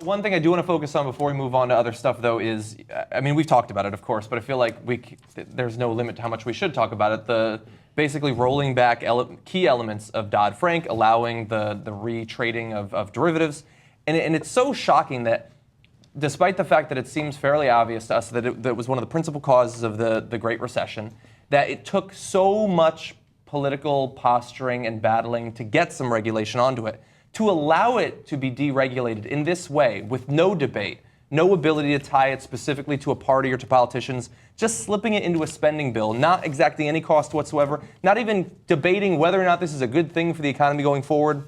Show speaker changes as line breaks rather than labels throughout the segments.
One thing I do want to focus on before we move on to other stuff, though, is, I mean, we've talked about it, of course, but I feel like there's no limit to how much we should talk about it. Basically rolling back key elements of Dodd-Frank, allowing the re-trading of derivatives. And it's so shocking that despite the fact that it seems fairly obvious to us that it was one of the principal causes of the Great Recession, that it took so much political posturing and battling to get some regulation onto it, to allow it to be deregulated in this way with no debate, no ability to tie it specifically to a party or to politicians, just slipping it into a spending bill, not exacting any cost whatsoever, not even debating whether or not this is a good thing for the economy going forward.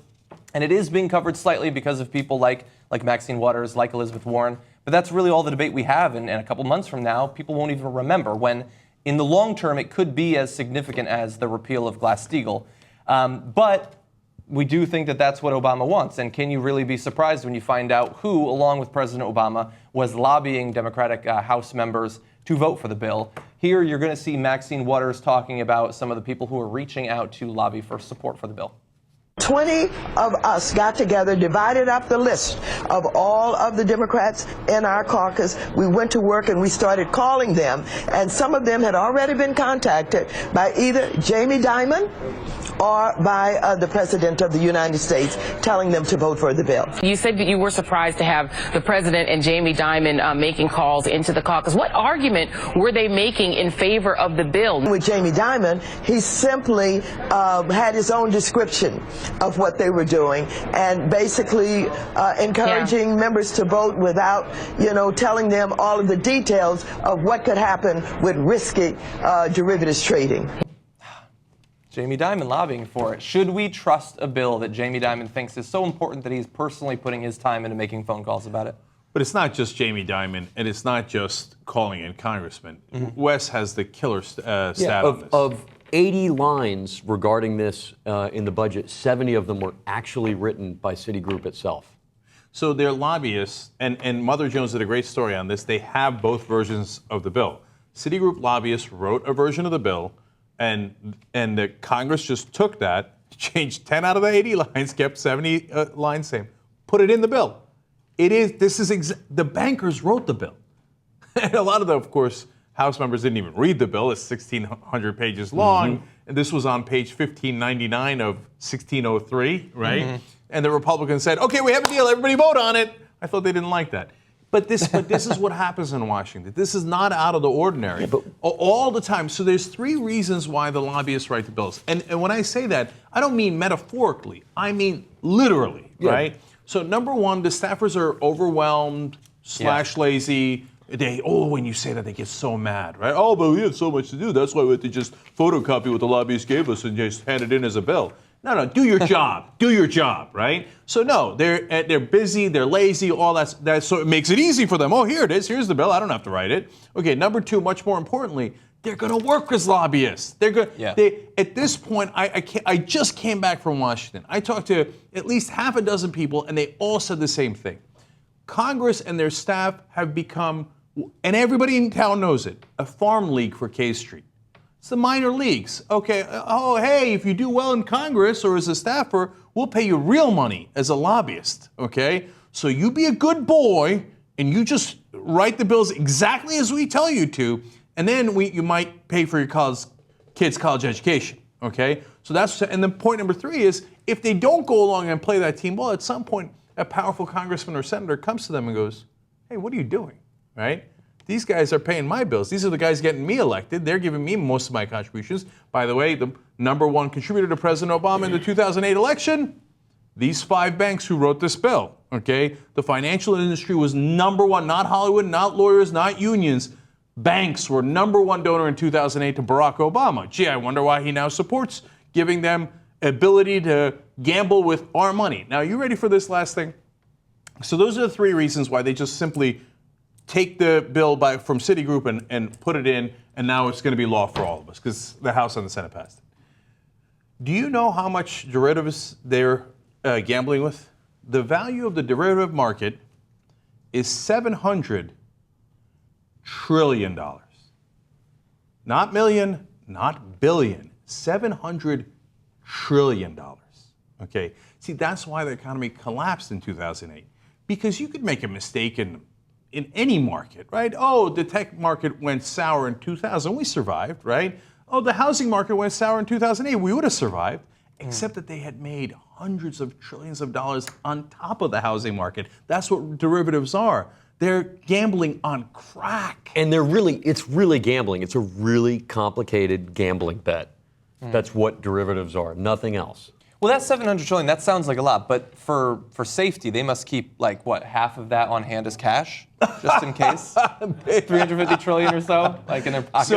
And it is being covered slightly because of people like Maxine Waters, like Elizabeth Warren. But that's really all the debate we have. And a couple months from now, people won't even remember when, in the long term, it could be as significant as the repeal of Glass-Steagall. But we do think that that's what Obama wants. And can you really be surprised when you find out who, along with President Obama, was lobbying Democratic House members to vote for the bill? Here, you're going to see Maxine Waters talking about some of the people who are reaching out to lobby for support for the bill.
20 of us got together, divided up the list of all of the Democrats in our caucus. We went to work and we started calling them, and some of them had already been contacted by either Jamie Dimon or by the President of the United States, telling them to vote for the bill.
You said that you were surprised to have the President and Jamie Dimon making calls into the caucus. What argument were they making in favor of the bill?
With Jamie Dimon, he simply had his own description of what they were doing, and basically encouraging members to vote without, telling them all of the details of what could happen with risky derivatives trading.
Jamie Dimon lobbying for it. Should we trust a bill that Jamie Dimon thinks is so important that he's personally putting his time into making phone calls about it?
But it's not just Jamie Dimon, and it's not just calling in congressmen. Mm-hmm. Wes has the killer stat on this.
Of 80 lines regarding this in the budget, 70 of them were actually written by Citigroup itself.
So they're lobbyists, and Mother Jones did a great story on this. They have both versions of the bill. Citigroup lobbyists wrote a version of the bill, and the Congress just took that, changed 10 out of the 80 lines, kept 70 lines same, put it in the bill. The bankers wrote the bill. And a lot of of course, House members didn't even read the bill. It's 1,600 pages long, and this was on page 1599 of 1603, right? Mm-hmm. And the Republicans said, "Okay, we have a deal. Everybody vote on it." I thought they didn't like that. But this is what happens in Washington. This is not out of the ordinary. Yeah, all the time. So there's three reasons why the lobbyists write the bills. And when I say that, I don't mean metaphorically. I mean literally, right? So number one, the staffers are overwhelmed / lazy. When you say that, they get so mad, right? Oh, but we had so much to do. That's why we had to just photocopy what the lobbyists gave us and just hand it in as a bill. No, do your job. Do your job, right? So no, they're busy, they're lazy, all that. So it makes it easy for them. Oh, here it is. Here's the bill. I don't have to write it. Okay, number two, much more importantly, they're going to work as lobbyists. They're good. Yeah. At this point, I just came back from Washington. I talked to at least half a dozen people, and they all said the same thing. Congress and their staff have become, and everybody in town knows it, a farm league for K Street. It's the minor leagues. Okay, oh, hey, if you do well in Congress or as a staffer, we'll pay you real money as a lobbyist, okay? So you be a good boy, and you just write the bills exactly as we tell you to, and then you might pay for your kids' college education, okay? So and then point number three is, if they don't go along and play that team ball, at some point, a powerful congressman or senator comes to them and goes, hey, what are you doing, right? These guys are paying my bills. These are the guys getting me elected. They're giving me most of my contributions. By the way, the number one contributor to President Obama in the 2008 election, these 5 banks who wrote this bill, okay? The financial industry was number one, not Hollywood, not lawyers, not unions. Banks were number one donor in 2008 to Barack Obama. Gee, I wonder why he now supports giving them ability to gamble with our money. Now, you ready for this last thing? So those are the 3 reasons why they just simply take the bill from Citigroup and put it in, and now it's going to be law for all of us because the House and the Senate passed it. Do you know how much derivatives they're gambling with? The value of the derivative market is $700 trillion. Not million, not billion, $700 trillion. Okay, see, that's why the economy collapsed in 2008. because you could make a mistake in any market, right? Oh, the tech market went sour in 2000. We survived, right? Oh, the housing market went sour in 2008. We would have survived, except that they had made hundreds of trillions of dollars on top of the housing market. That's what derivatives are. They're gambling on crack.
And it's really gambling. It's a really complicated gambling bet. That's what derivatives are, nothing else.
Well, that 700 trillion, that sounds like a lot, but for safety, they must keep, like, what, half of that on hand as cash, just in case? 350 trillion or so, like, in their pockets?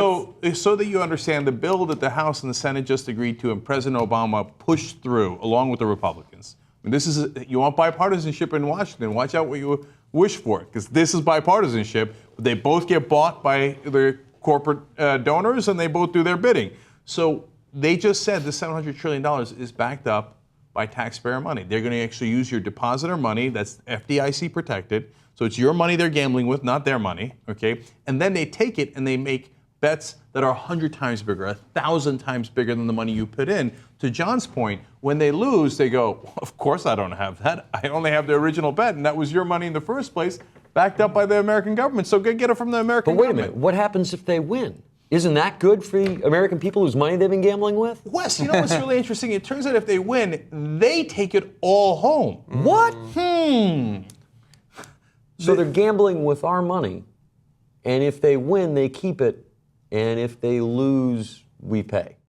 So that you understand, the bill that the House and the Senate just agreed to and President Obama pushed through, along with the Republicans. And this is, you want bipartisanship in Washington, watch out what you wish for, because this is bipartisanship. They both get bought by their corporate donors, and they both do their bidding. So they just said this $700 trillion is backed up by taxpayer money. They're going to actually use your depositor money that's FDIC protected. So it's your money they're gambling with, not their money, okay? And then they take it and they make bets that are 100 times bigger, 1,000 times bigger than the money you put in. To John's point, when they lose, they go, well, of course I don't have that. I only have the original bet, and that was your money in the first place, backed up by the American government. So go get it from the American government.
But wait a minute, what happens if they win? Isn't that good for the American people whose money they've been gambling with?
Wes, you know what's really interesting? It turns out if they win, they take it all home.
What? So they're gambling with our money, and if they win, they keep it, and if they lose, we pay.